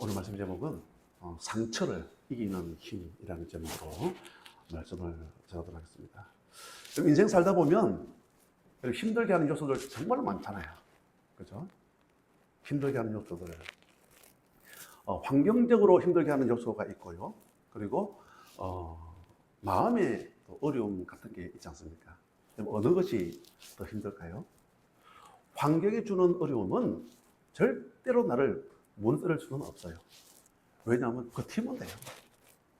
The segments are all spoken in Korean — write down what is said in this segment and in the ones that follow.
오늘 말씀 제목은 상처를 이기는 힘이라는 제목으로 말씀을 전하도록 하겠습니다. 인생 살다 보면 힘들게 하는 요소들 정말 많잖아요. 그죠? 힘들게 하는 요소들. 환경적으로 힘들게 하는 요소가 있고요. 그리고 마음의 어려움 같은 게 있지 않습니까? 어느 것이 더 힘들까요? 환경이 주는 어려움은 절대로 나를 무너뜨릴 수는 없어요. 왜냐하면 버티면 돼요.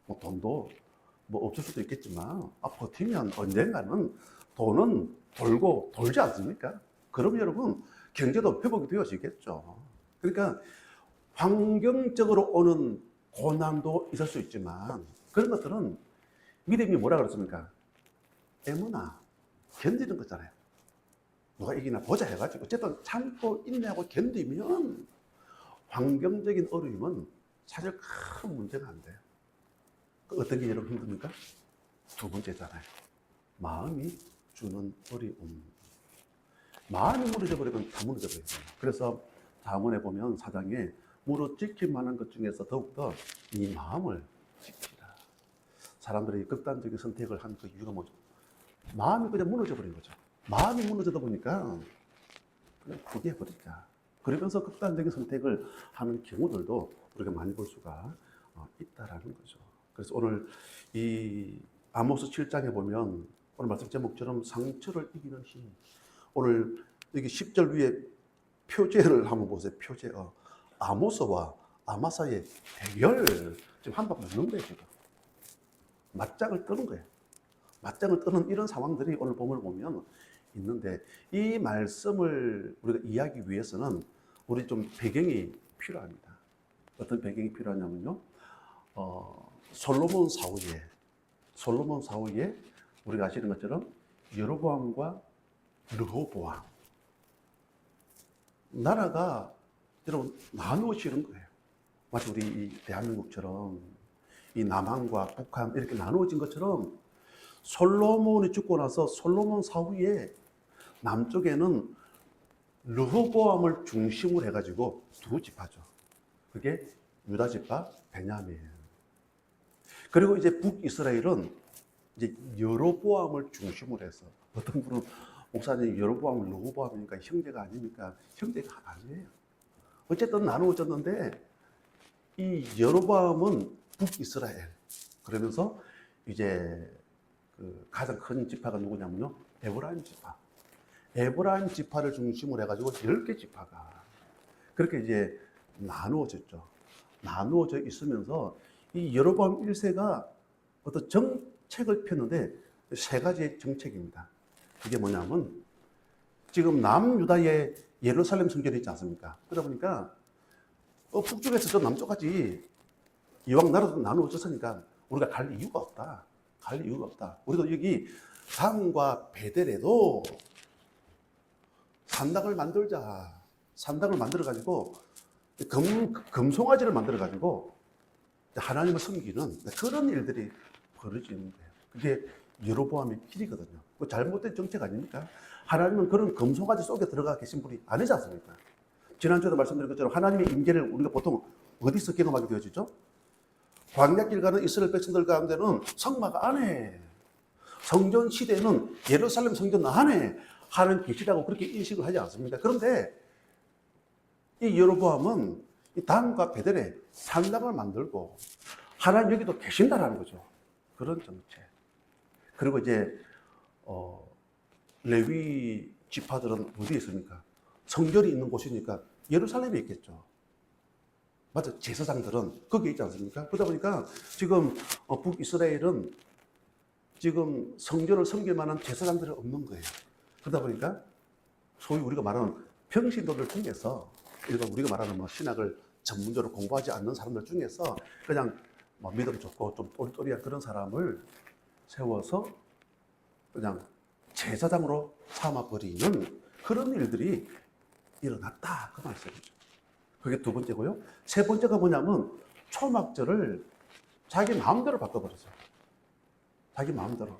뭐 돈도 뭐 없을 수도 있겠지만 버티면 언젠가는 돈은 돌고 돌지 않습니까? 그럼 여러분 경제도 회복이 되어지겠죠. 그러니까 환경적으로 오는 고난도 있을 수 있지만 그런 것들은 믿음이 뭐라 그랬습니까? 에무나 견디는 거잖아요. 누가 이기나 보자 해가지고 어쨌든 참고 인내하고 견디면 환경적인 어려움은 사실 큰 문제가 안 돼요. 어떤 게 여러분 힘듭니까? 두 번째잖아요. 마음이 주는 어려움. 마음이 무너져 버리면 다 무너져 버려요. 그래서 잠언에 보면 사장에 무릇 지킬 만한 것 중에서 더욱더 이 마음을 지키라. 사람들이 극단적인 선택을 한 그 이유가 뭐죠? 마음이 그냥 무너져 버린 거죠. 마음이 무너져다 보니까 그냥 포기해버리자. 그러면서 극단적인 선택을 하는 경우들도 우리가 많이 볼 수가 있다라는 거죠. 그래서 오늘 이 아모스 7장에 보면 오늘 말씀 제목처럼 상처를 이기는 힘. 오늘 여기 10절 위에 표제를 한번 보세요. 표제. 아모스와 아마사의 대결. 지금 한방 넣는 거예요, 지금. 맞짱을 뜨는 거예요. 맞짱을 뜨는 이런 상황들이 오늘 본문을 보면 있는데 이 말씀을 우리가 이해하기 위해서는 우리 좀 배경이 필요합니다. 어떤 배경이 필요하냐면요. 솔로몬 사후에 우리가 아시는 것처럼 여로보암과 르호보암 나라가 여러분 나누어지는 거예요. 마치 우리 이 대한민국처럼 이 남한과 북한 이렇게 나누어진 것처럼 솔로몬이 죽고 나서 솔로몬 사후에 남쪽에는 르호보암을 중심으로 해가지고 두 지파죠. 그게 유다 지파, 베냐민. 그리고 이제 북이스라엘은 이제 여로보암을 중심으로 해서 어떤 분은 목사님 여로보암, 르호보암이니까 형제가 아닙니까? 형제가 아니에요. 어쨌든 나누어졌는데 이 여로보암은 북이스라엘. 그러면서 이제 그 가장 큰 지파가 누구냐면요. 에브라임 지파. 에브라임 지파를 중심으로 해가지고 10개 지파가 그렇게 이제 나누어졌죠. 나누어져 있으면서 이 여로보암 1세가 어떤 정책을 폈는데 세 가지의 정책입니다. 그게 뭐냐면 지금 남유다의 예루살렘 성전이 있지 않습니까? 그러다 보니까 북쪽에서 저 남쪽까지 이왕 나라도 나누어졌으니까 우리가 갈 이유가 없다. 갈 이유가 없다. 우리도 여기 단과 베델에도 산당을 만들자. 산당을 만들어가지고 금송아지를 만들어가지고 하나님을 섬기는 그런 일들이 벌어지는 거예요. 그게 여로보암의 길이거든요. 그 잘못된 정책 아닙니까? 하나님은 그런 금송아지 속에 들어가 계신 분이 아니지 않습니까? 지난주에도 말씀드린 것처럼 하나님의 임재를 우리가 보통 어디서 경험하게 되어지죠? 광야길 가는 이스라엘 백성들 가운데는 성막 안에, 성전 시대에는 예루살렘 성전 안에 하나님 계시다고 그렇게 인식을 하지 않습니까? 그런데 이 여로보암은 이 단과 베델에 산당을 만들고 하나님 여기도 계신다라는 거죠. 그런 정책. 그리고 이제 레위 지파들은 어디에 있습니까? 성전이 있는 곳이니까 예루살렘에 있겠죠. 맞아. 제사장들은 거기에 있지 않습니까? 그러다 보니까 지금 북이스라엘은 지금 성전을 섬길 만한 제사장들이 없는 거예요. 그러다 보니까 소위 우리가 말하는 평신도들 중에서 일반 우리가 말하는 뭐 신학을 전문적으로 공부하지 않는 사람들 중에서 그냥 뭐 믿음 좋고 좀 똘똘이한 그런 사람을 세워서 그냥 제사장으로 삼아버리는 그런 일들이 일어났다. 그 말씀이죠. 그게 두 번째고요. 세 번째가 뭐냐면 초막절을 자기 마음대로 바꿔버렸어요. 자기 마음대로.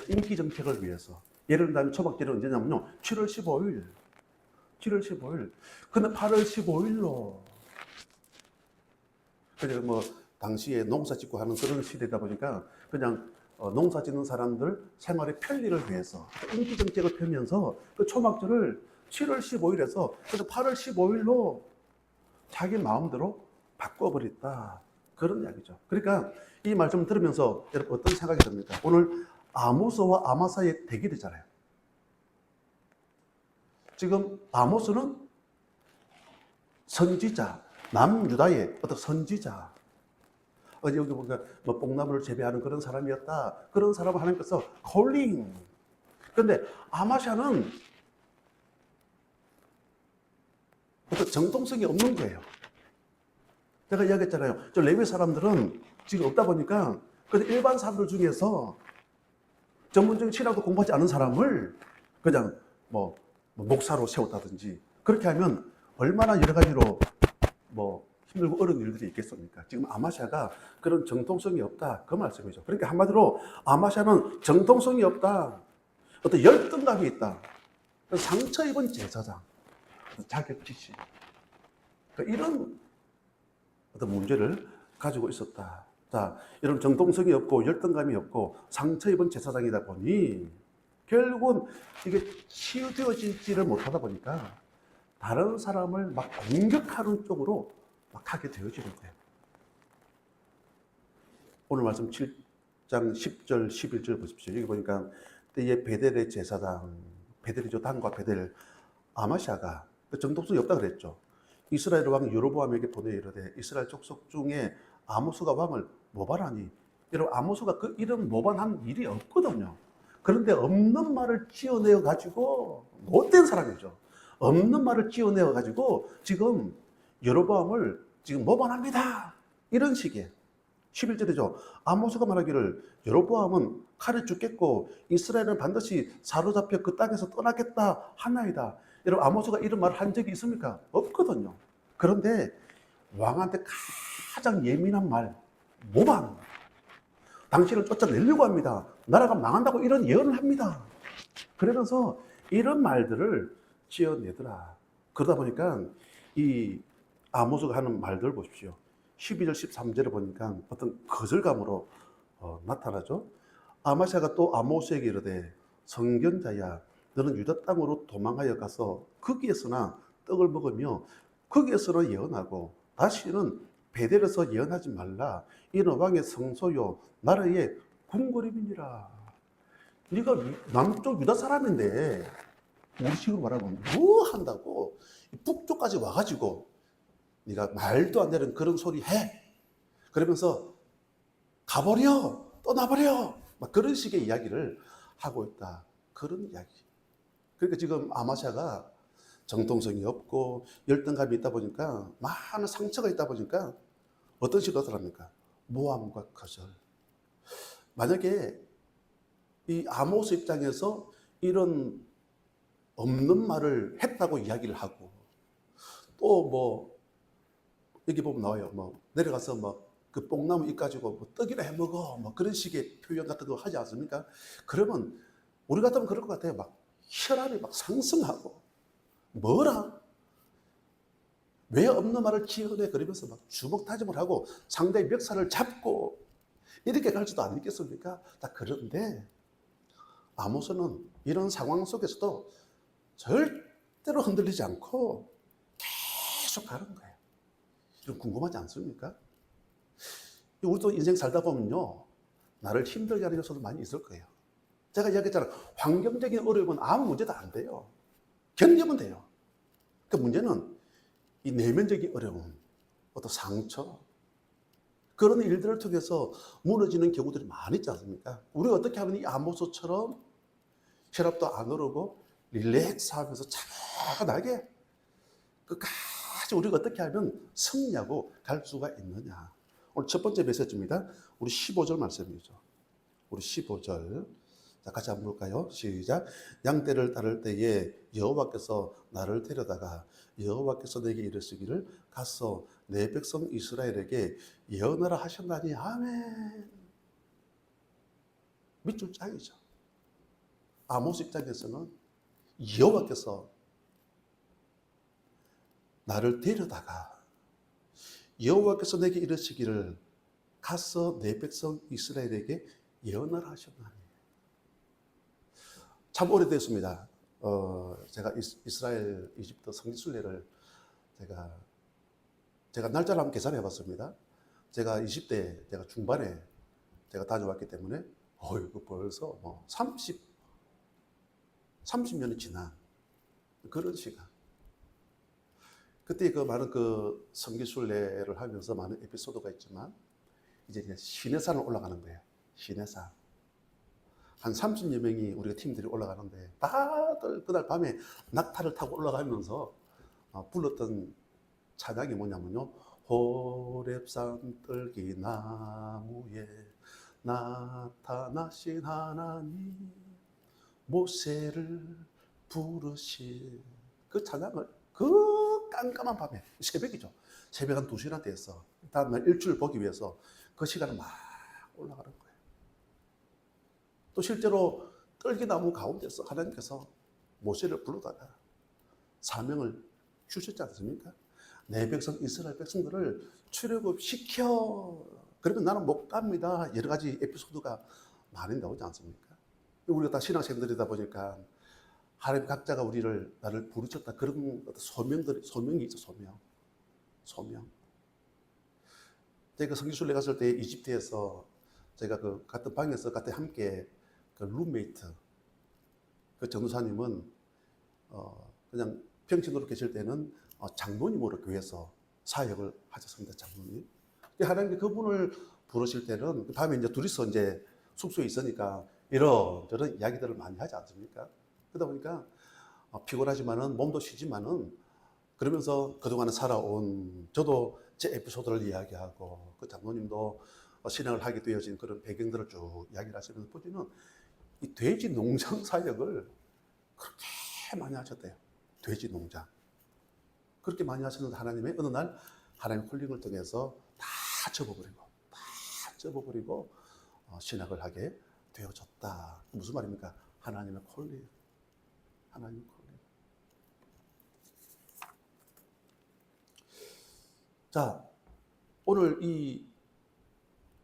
인기 정책을 위해서. 예를 들면 초막절이 언제냐면요. 7월 15일. 7월 15일. 근데 8월 15일로 그래서 뭐 당시에 농사 짓고 하는 그런 시대다 보니까 그냥 농사 짓는 사람들 생활의 편리를 위해서 인기 정책을 펴면서 그 초막절을 7월 15일에서 그래서 8월 15일로 자기 마음대로 바꿔버렸다. 그런 이야기죠. 그러니까 이 말씀 들으면서 여러분 어떤 생각이 듭니까? 오늘 아모스와 아마사의 대결이잖아요. 지금 아모스는 선지자, 남유다의 어떤 선지자. 여기 보니까 뭐 뽕나무를 재배하는 그런 사람이었다. 그런 사람을 하나님께서 콜링. 그런데 아마샤는 어떤 정통성이 없는 거예요. 제가 이야기했잖아요. 저 레위 사람들은 지금 없다 보니까 근데 일반 사람들 중에서 전문적인 신학도 공부하지 않은 사람을 그냥 뭐 목사로 세웠다든지 그렇게 하면 얼마나 여러 가지로 뭐 힘들고 어려운 일들이 있겠습니까? 지금 아마샤가 그런 정통성이 없다. 그 말씀이죠. 그러니까 한마디로 아마샤는 정통성이 없다. 어떤 열등감이 있다. 상처 입은 제사장, 자격지심. 그러니까 이런 어떤 문제를 가지고 있었다. 자, 이런 정통성이 없고 열등감이 없고 상처 입은 제사장이다 보니 결국은 이게 치유되어지지를 못하다 보니까 다른 사람을 막 공격하는 쪽으로 막 하게 되어지는 거예요. 오늘 말씀 7장 10절, 11절 보십시오. 여기 보니까 때에 베델의 제사장, 베델이죠. 단과 베델, 아마샤가 정통성이 없다 그랬죠. 이스라엘 왕 여로보암에게 보내 이르되 이스라엘 족속 중에 아모스가 왕을 모반하니. 여러분 아모스가 그 이름 모반한 일이 없거든요. 그런데 없는 말을 지어내어 가지고 못된 사람이죠. 없는 말을 지어내어 가지고 지금 여로보암을 지금 모반합니다. 이런 식의 11절이죠. 아모스가 말하기를 여로보암은 칼에 죽겠고 이스라엘은 반드시 사로잡혀 그 땅에서 떠나겠다 하나이다. 여러분 아모스가 이런 말을 한 적이 있습니까? 없거든요. 그런데 왕한테 가장 예민한 말, 모방. 당신을 쫓아내려고 합니다. 나라가 망한다고 이런 예언을 합니다. 그러면서 이런 말들을 지어내더라. 그러다 보니까 이 아모스가 하는 말들 보십시오. 12절 13절을 보니까 어떤 거절감으로 나타나죠. 아마샤가 또 아모스에게 이르되 선견자야 너는 유다 땅으로 도망하여 가서 거기에서나 떡을 먹으며 거기에서나 예언하고 다시는 베델에서 예언하지 말라. 이는 왕의 성소요 나라의 궁궐임이니라. 네가 남쪽 유다 사람인데 우리식으로 말하면 뭐 한다고 북쪽까지 와가지고 네가 말도 안 되는 그런 소리 해. 그러면서 가버려, 떠나버려. 막 그런 식의 이야기를 하고 있다. 그런 이야기. 그러니까 지금 아마샤가 정통성이 없고 열등감이 있다 보니까 많은 상처가 있다 보니까 어떤 식으로 하더랍니까? 모함과 거절. 만약에 이 아모스 입장에서 이런 없는 말을 했다고 이야기를 하고 또 뭐 여기 보면 나와요. 뭐 내려가서 뭐 그 뽕나무 잎 가지고 뭐 떡이나 해 먹어. 뭐 그런 식의 표현 같은 거 하지 않습니까? 그러면 우리 같으면 그럴 것 같아요. 막 혈압이 막 상승하고 뭐라? 왜 없는 말을 지어내? 그러면서 막 주먹 다짐을 하고 상대의 멱살을 잡고 이렇게 갈 수도 안 있겠습니까? 자, 그런데 아모스는 이런 상황 속에서도 절대로 흔들리지 않고 계속 가는 거예요. 좀 궁금하지 않습니까? 우리도 인생 살다 보면요, 나를 힘들게 하는 요소도 많이 있을 거예요. 제가 이야기했잖아요. 환경적인 어려움은 아무 문제도 안 돼요. 견디면 돼요. 그 문제는 이 내면적인 어려움, 어떤 상처, 그런 일들을 통해서 무너지는 경우들이 많이 있지 않습니까? 우리가 어떻게 하면 이 아모스처럼 혈압도 안 오르고 릴렉스하면서 차분하게 끝까지 우리가 어떻게 하면 승리하고 갈 수가 있느냐. 오늘 첫 번째 메시지입니다. 우리 15절 말씀이죠. 우리 15절. 자, 같이 한번 볼까요? 시작. 양떼를 따를 때에 여호와께서 나를 데려다가 여호와께서 내게 이르시기를 가서 내 백성 이스라엘에게 예언하라 하셨나니 아멘. 밑줄 짝이죠. 아모스 입장에서는 여호와께서 나를 데려다가 여호와께서 내게 이르시기를 가서 내 백성 이스라엘에게 예언을 하셨나니. 참 오래됐습니다. 제가 이스라엘 이집트 성지순례를 제가 날짜를 한번 계산해 봤습니다. 제가 20대 제가 중반에 제가 다녀왔기 때문에 이거 벌써 30년이 지난 그런 시간. 그때 그 많은 그 성지순례를 하면서 많은 에피소드가 있지만 이제 시내산을 올라가는 거예요. 시내산. 한 30여 명이 우리가 팀들이 올라가는데 다들 그날 밤에 낙타를 타고 올라가면서 불렀던 찬양이 뭐냐면요. 호렙산 뜰기 나무에 나타나신 하나님 모세를 부르신 그 찬양을 그 깜깜한 밤에 새벽이죠. 새벽 한 2시나 됐어. 다음날 일주일 보기 위해서 그 시간을 막 올라가는 거예요. 또 실제로 뜰기나무 가운데서 하나님께서 모세를 부르다가 사명을 주셨지 않습니까? 내 백성 이스라엘 백성들을 출애굽시켜. 그러면 나는 못 갑니다. 여러 가지 에피소드가 많이 나오지 않습니까? 우리가 다 신앙생들이다 보니까 하나님 각자가 나를 부르셨다. 그런 소명이 있죠. 소명. 제가 성지순례 갔을 때 이집트에서 제가 그 같은 방에서 같이 함께 그 룸메이트 그 전도사님은 그냥 평신도로 계실 때는 장로님으로 교회에서 사역을 하셨습니다. 장로님. 하나님께 그분을 부르실 때는 밤에 이제 둘이서 이제 숙소에 있으니까 이런저런 이야기들을 많이 하지 않습니까? 그러다 보니까 피곤하지만은 몸도 쉬지만은 그러면서 그동안 살아온 저도 제 에피소드를 이야기하고 그 장로님도 신앙을 하게 되어진 그런 배경들을 쭉 이야기를 하시면서 보시면 이 돼지 농장 사역을 그렇게 많이 하셨대요. 돼지 농장. 그렇게 많이 하셨는데 하나님의 어느 날 하나님의 콜링을 통해서 다 접어버리고 신학을 하게 되어졌다. 무슨 말입니까? 하나님의 콜링. 자, 오늘 이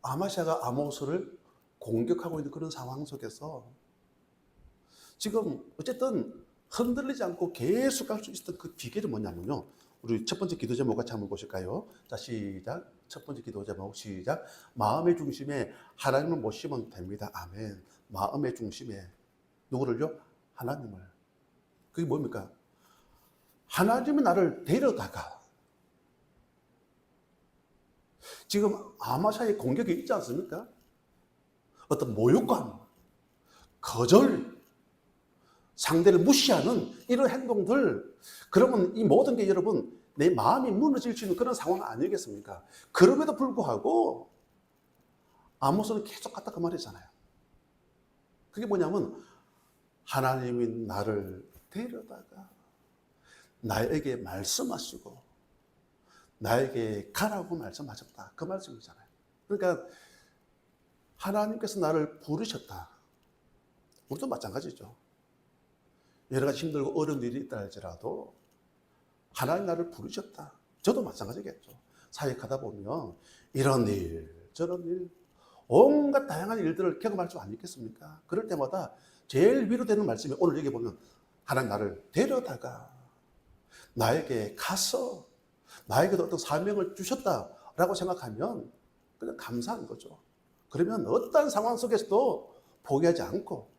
아마시아가 아모스를 공격하고 있는 그런 상황 속에서 지금 어쨌든 흔들리지 않고 계속 갈 수 있었던 그 비결이 뭐냐면요. 우리 첫 번째 기도 제목 같이 한번 보실까요? 자, 시작. 첫 번째 기도 제목 시작. 마음의 중심에 하나님을 모시면 됩니다. 아멘. 마음의 중심에 누구를요? 하나님을. 그게 뭡니까? 하나님이 나를 데려다가 지금 아마샤의 공격이 있지 않습니까? 어떤 모욕감, 거절, 상대를 무시하는 이런 행동들, 그러면 이 모든 게 여러분 내 마음이 무너질 수 있는 그런 상황 아니겠습니까? 그럼에도 불구하고 아모스는 계속 갔다 그 말이잖아요. 그게 뭐냐면 하나님이 나를 데려다가 나에게 말씀하시고 나에게 가라고 말씀하셨다. 그 말씀이잖아요. 그러니까 하나님께서 나를 부르셨다. 우리도 마찬가지죠. 여러 가지 힘들고 어려운 일이 있다 할지라도 하나님 나를 부르셨다. 저도 마찬가지겠죠. 사역하다 보면 이런 일, 저런 일, 온갖 다양한 일들을 경험할 수 아니겠습니까? 그럴 때마다 제일 위로되는 말씀이 오늘 여기 보면 하나님 나를 데려다가 나에게 가서 나에게도 어떤 사명을 주셨다라고 생각하면 그냥 감사한 거죠. 그러면 어떠한 상황 속에서도 포기하지 않고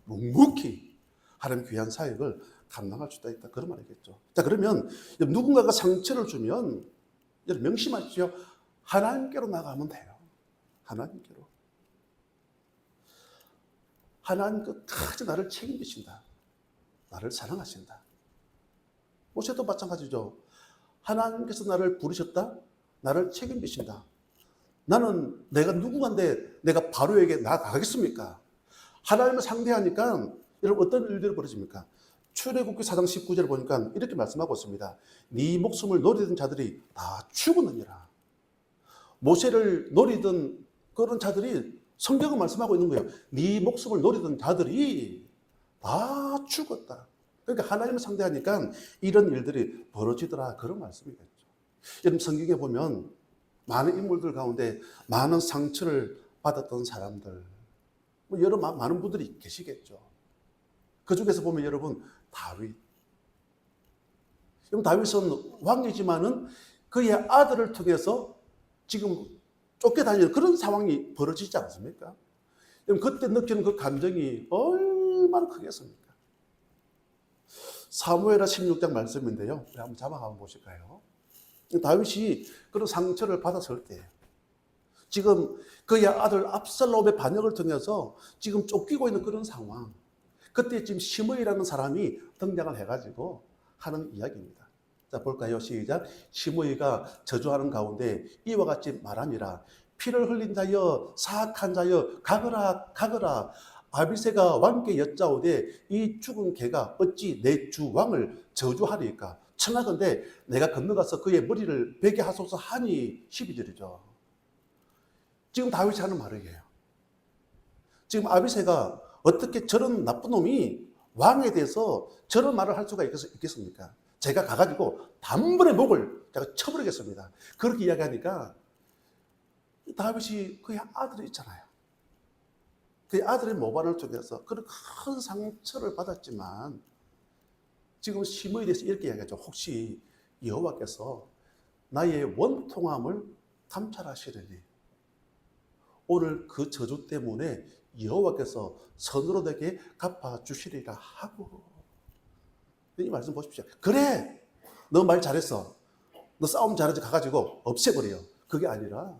묵묵히 하나님 귀한 사역을 감당할 수도 있다. 그런 말이겠죠. 자, 그러면 누군가가 상처를 주면 여러분 명심하십시오. 하나님께로 나가면 돼요. 하나님께로. 하나님 끝까지 나를 책임지신다. 나를 사랑하신다. 모세도 마찬가지죠. 하나님께서 나를 부르셨다. 나를 책임지신다. 나는 내가 누구인데 내가 바로에게 나아가겠습니까? 하나님을 상대하니까 여러분 어떤 일들이 벌어집니까? 출애굽기 4장 19절 보니까 이렇게 말씀하고 있습니다. 네 목숨을 노리던 자들이 다 죽었느니라. 모세를 노리던 그런 자들이 성경은 말씀하고 있는 거예요. 네 목숨을 노리던 자들이 다 죽었다. 그러니까 하나님을 상대하니까 이런 일들이 벌어지더라. 그런 말씀이겠죠. 여러분 성경에 보면 많은 인물들 가운데 많은 상처를 받았던 사람들, 뭐 여러 많은 분들이 계시겠죠. 그 중에서 보면 여러분 다윗. 여러분 다윗은 왕이지만은 그의 아들을 통해서 지금 쫓겨다니는 그런 상황이 벌어지지 않습니까? 여러분 그때 느끼는 그 감정이 얼마나 크겠습니까? 사무엘하 16장 말씀인데요. 한번 자막 한번 보실까요? 다윗이 그런 상처를 받았을 때 지금 그의 아들 압살롬의 반역을 통해서 지금 쫓기고 있는 그런 상황. 그때 지금 시므이라는 사람이 등장을 해가지고 하는 이야기입니다. 자, 볼까요? 시작. 시므이가 저주하는 가운데 이와 같이 말하니라. 피를 흘린 자여, 사악한 자여, 가거라, 가거라. 아비새가 왕께 여짜오되 이 죽은 개가 어찌 내 주 왕을 저주하리까? 청하건대 내가 건너가서 그의 머리를 베게 하소서 하니 12절이죠. 지금 다윗이 하는 말이에요. 지금 아비새가 어떻게 저런 나쁜 놈이 왕에 대해서 저런 말을 할 수가 있겠습니까? 제가 가가지고 단번에 목을 제가 쳐버리겠습니다. 그렇게 이야기하니까 다윗이 그의 아들이 있잖아요. 그의 아들의 모반을 통해서 그런 큰 상처를 받았지만 지금 시므에 대해서 이렇게 이야기하죠. 혹시 여호와께서 나의 원통함을 감찰하시려니 오늘 그 저주 때문에 여호와께서 선으로 내게 갚아주시리라 하고 이 말씀 보십시오. 그래 너 말 잘했어. 너 싸움 잘해서 가가지고 없애버려. 그게 아니라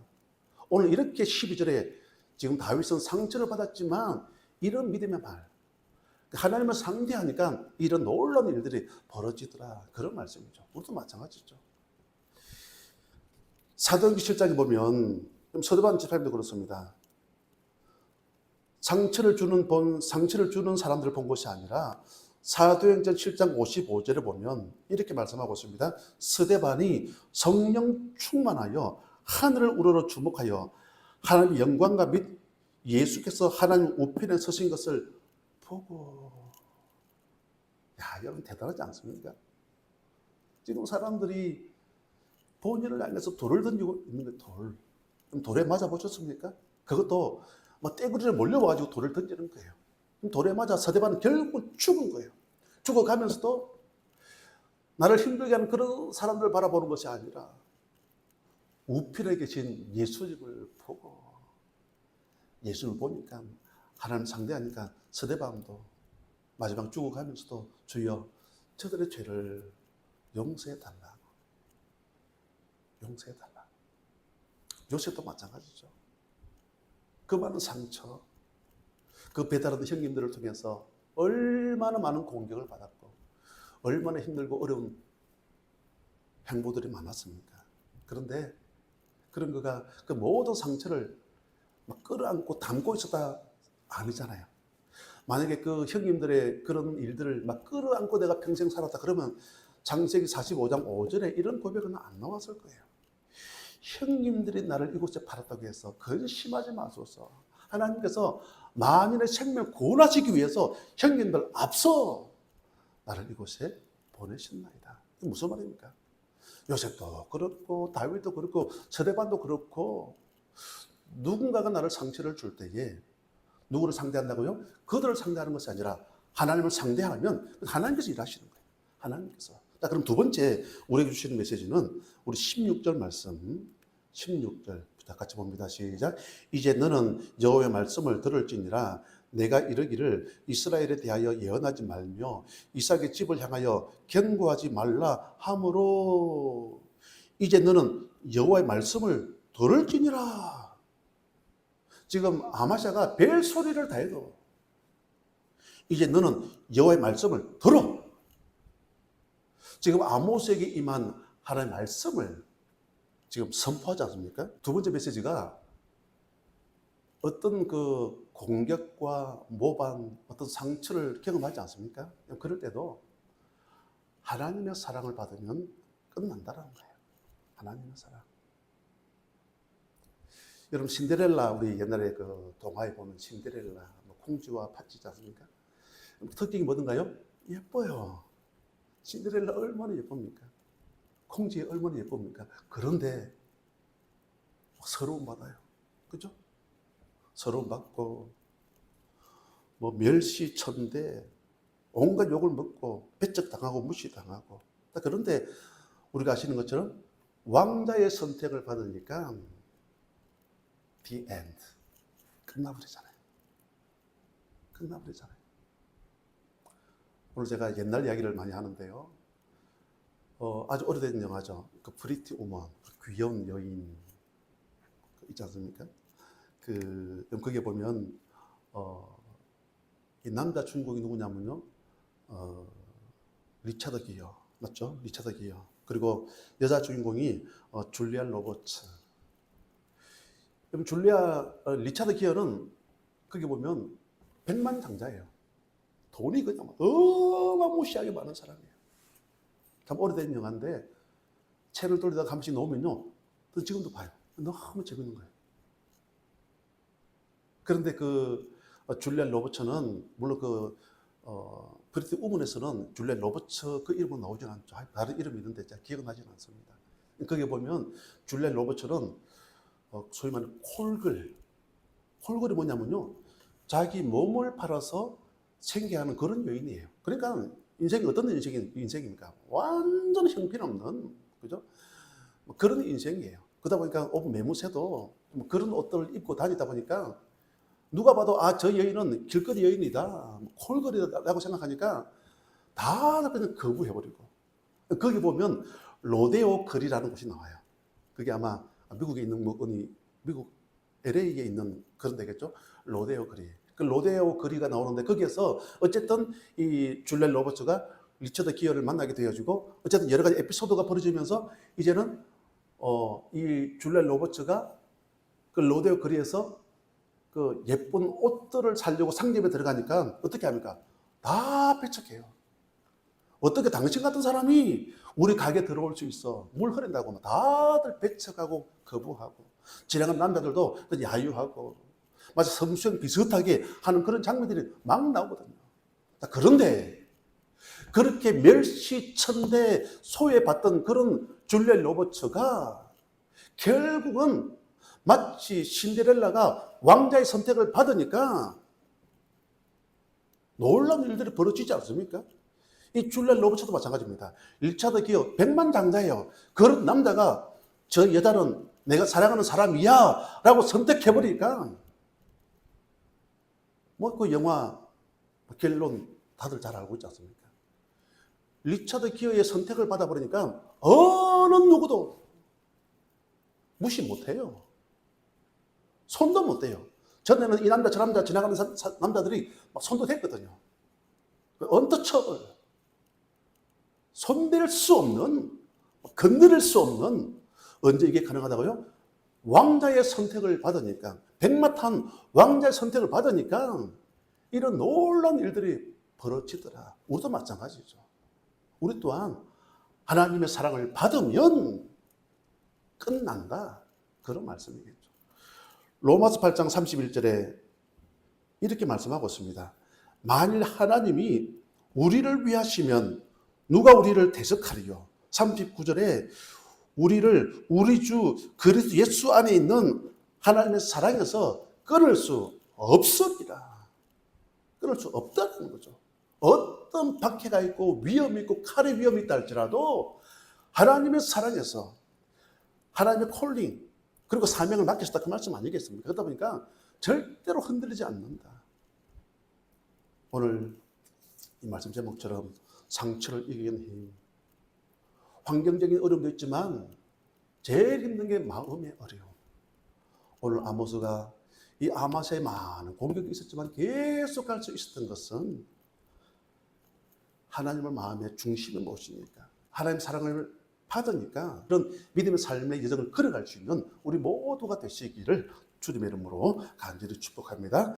오늘 이렇게 12절에 지금 다윗은 상처를 받았지만 이런 믿음의 말 하나님을 상대하니까 이런 놀라운 일들이 벌어지더라. 그런 말씀이죠. 우리도 마찬가지죠. 사도행전 7장에 보면 서도반 집사님도 그렇습니다. 상처를 주는 사람들을 본 것이 아니라 사도행전 7장 55절에 보면 이렇게 말씀하고 있습니다. 스데반이 성령 충만하여 하늘을 우러러 주목하여 하나님의 영광과 및 예수께서 하나님 우편에 서신 것을 보고. 야, 여러분 대단하지 않습니까? 지금 사람들이 본인을 향해서 돌을 던지고 있는 거 돌에 맞아 보셨습니까? 그것도 막 떼구리를 몰려와가지고 돌을 던지는 거예요. 돌에 맞아 스데반은 결국 죽은 거예요. 죽어가면서도 나를 힘들게 하는 그런 사람들을 바라보는 것이 아니라 우편에 계신 예수님을 보고 예수를 보니까 하나님 상대하니까 스데반도 마지막 죽어가면서도 주여 저들의 죄를 용서해달라고 용서해달라고. 요셉도 마찬가지죠. 그 많은 상처, 그 배달하던 형님들을 통해서 얼마나 많은 공격을 받았고 얼마나 힘들고 어려운 행보들이 많았습니까? 그런데 그런 거가 그 모든 상처를 막 끌어안고 담고 있었다 아니잖아요. 만약에 그 형님들의 그런 일들을 막 끌어안고 내가 평생 살았다 그러면 창세기 45장 5절에 이런 고백은 안 나왔을 거예요. 형님들이 나를 이곳에 팔았다고 해서 근심하지 마소서. 하나님께서 만인의 생명 구원하시기 위해서 형님들 앞서 나를 이곳에 보내셨나이다. 이게 무슨 말입니까? 요셉도 그렇고 다윗도 그렇고 스데반도 그렇고 누군가가 나를 상처를 줄 때에 누구를 상대한다고요? 그들을 상대하는 것이 아니라 하나님을 상대하면 하나님께서 일하시는 거예요. 하나님께서. 자, 그럼 두 번째 우리에게 주시는 메시지는 우리 16절 말씀 16절 같이 봅니다. 시작. 이제 너는 여호와의 말씀을 들을지니라 내가 이르기를 이스라엘에 대하여 예언하지 말며 이삭의 집을 향하여 경고하지 말라 하므로 이제 너는 여호와의 말씀을 들을지니라. 지금 아마샤가 벨소리를 다해도 이제 너는 여호와의 말씀을 들어. 지금 아모스에게 임한 하나님의 말씀을 지금 선포하지 않습니까? 두 번째 메시지가 어떤 그 공격과 모방, 어떤 상처를 경험하지 않습니까? 그럴 때도 하나님의 사랑을 받으면 끝난다는 거예요. 하나님의 사랑. 여러분 신데렐라 우리 옛날에 그 동화에 보면 신데렐라 공주와 팥쥐지 않습니까? 특징이 뭐든가요? 예뻐요. 신데렐라 얼마나 예쁩니까? 콩쥐 얼마나 예쁩니까? 그런데 서러움 받아요. 그죠? 서러움 받고 뭐 멸시천대 온갖 욕을 먹고 배척당하고 무시당하고. 그런데 우리가 아시는 것처럼 왕자의 선택을 받으니까 the end. 끝나버리잖아요. 끝나버리잖아요. 오늘 제가 옛날 이야기를 많이 하는데요. 아주 오래된 영화죠. 그 프리티 우먼, 귀여운 여인 있지 않습니까? 거기에 보면 이 남자 주인공이 누구냐면요. 리차드 기어 맞죠? 리차드 기어. 그리고 여자 주인공이 줄리아 로버츠. 리차드 기어는 거기 보면 백만장자예요. 돈이 그냥 어마무시하게 많은 사람이에요. 참 오래된 영화인데 채널 돌리다가 한 번씩 나오면요, 지금도 봐요. 너무 재밌는 거예요. 그런데 줄리아 로버츠는 물론 브리티 우먼에서는 줄리아 로버츠 그 이름은 나오지 않죠. 다른 이름이 있는데 제가 기억은 나지 않습니다. 거기에 보면 줄리아 로버츠는 소위 말하는 콜걸이 뭐냐면요, 자기 몸을 팔아서 생계하는 그런 여인이에요. 그러니까 인생이 어떤 인생입니까? 완전 형편없는, 그죠? 그런 인생이에요. 그러다 보니까 옷 매무새도 그런 옷들을 입고 다니다 보니까 누가 봐도 저 여인은 길거리 여인이다, 콜걸이라고 생각하니까 다 그냥 거부해버리고. 거기 보면 로데오 거리라는 곳이 나와요. 그게 아마 미국에 있는 미국 LA에 있는 그런 데겠죠. 로데오 거리. 그 로데오 거리가 나오는데 거기에서 어쨌든 이 줄리아 로버츠가 리처드 기어를 만나게 되어지고 어쨌든 여러 가지 에피소드가 벌어지면서 이제는 이 줄리아 로버츠가 그 로데오 거리에서 그 예쁜 옷들을 사려고 상점에 들어가니까 어떻게 합니까? 다 배척해요. 어떻게 당신 같은 사람이 우리 가게에 들어올 수 있어? 물 흐린다고 다들 배척하고 거부하고, 지나가는 남자들도 야유하고 마치 성수형 비슷하게 하는 그런 장면들이 막 나오거든요. 그런데 그렇게 멸시천대 소외받던 그런 줄리아 로버츠가 결국은 마치 신데렐라가 왕자의 선택을 받으니까 놀라운 일들이 벌어지지 않습니까? 이 줄리아 로버츠도 마찬가지입니다. 리차드 기어 백만장자예요. 그런 남자가 저 여자는 내가 사랑하는 사람이야 라고 선택해버리니까 그 영화 결론 다들 잘 알고 있지 않습니까? 리차드 기어의 선택을 받아버리니까 어느 누구도 무시 못해요. 손도 못 대요. 전에는 이 남자 저 남자 지나가는 남자들이 막 손도 댔거든요. 언터처블, 손댈 수 없는, 건드릴 수 없는. 언제 이게 가능하다고요? 왕자의 선택을 받으니까, 백마탄 왕자의 선택을 받으니까 이런 놀라운 일들이 벌어지더라. 우리도 마찬가지죠. 우리 또한 하나님의 사랑을 받으면 끝난다, 그런 말씀이겠죠. 로마서 8장 31절에 이렇게 말씀하고 있습니다. 만일 하나님이 우리를 위하시면 누가 우리를 대적하리요? 39절에 우리를 우리 주 그리스도 예수 안에 있는 하나님의 사랑에서 끊을 수 없습니다. 끊을 수 없다는 거죠. 어떤 박해가 있고 위험이 있고 칼의 위험이 있다 할지라도 하나님의 사랑에서, 하나님의 콜링 그리고 사명을 맡기셨다, 그 말씀 아니겠습니까? 그러다 보니까 절대로 흔들리지 않는다. 오늘 이 말씀 제목처럼 상처를 이기는 힘. 환경적인 어려움도 있지만 제일 힘든 게 마음의 어려움. 오늘 아모스가 이 아마스에 많은 공격이 있었지만 계속 갈 수 있었던 것은 하나님을 마음의 중심에 모시니까, 하나님 사랑을 받으니까 그런 믿음의 삶의 여정을 걸어갈 수 있는 우리 모두가 되시기를 주님의 이름으로 간절히 축복합니다.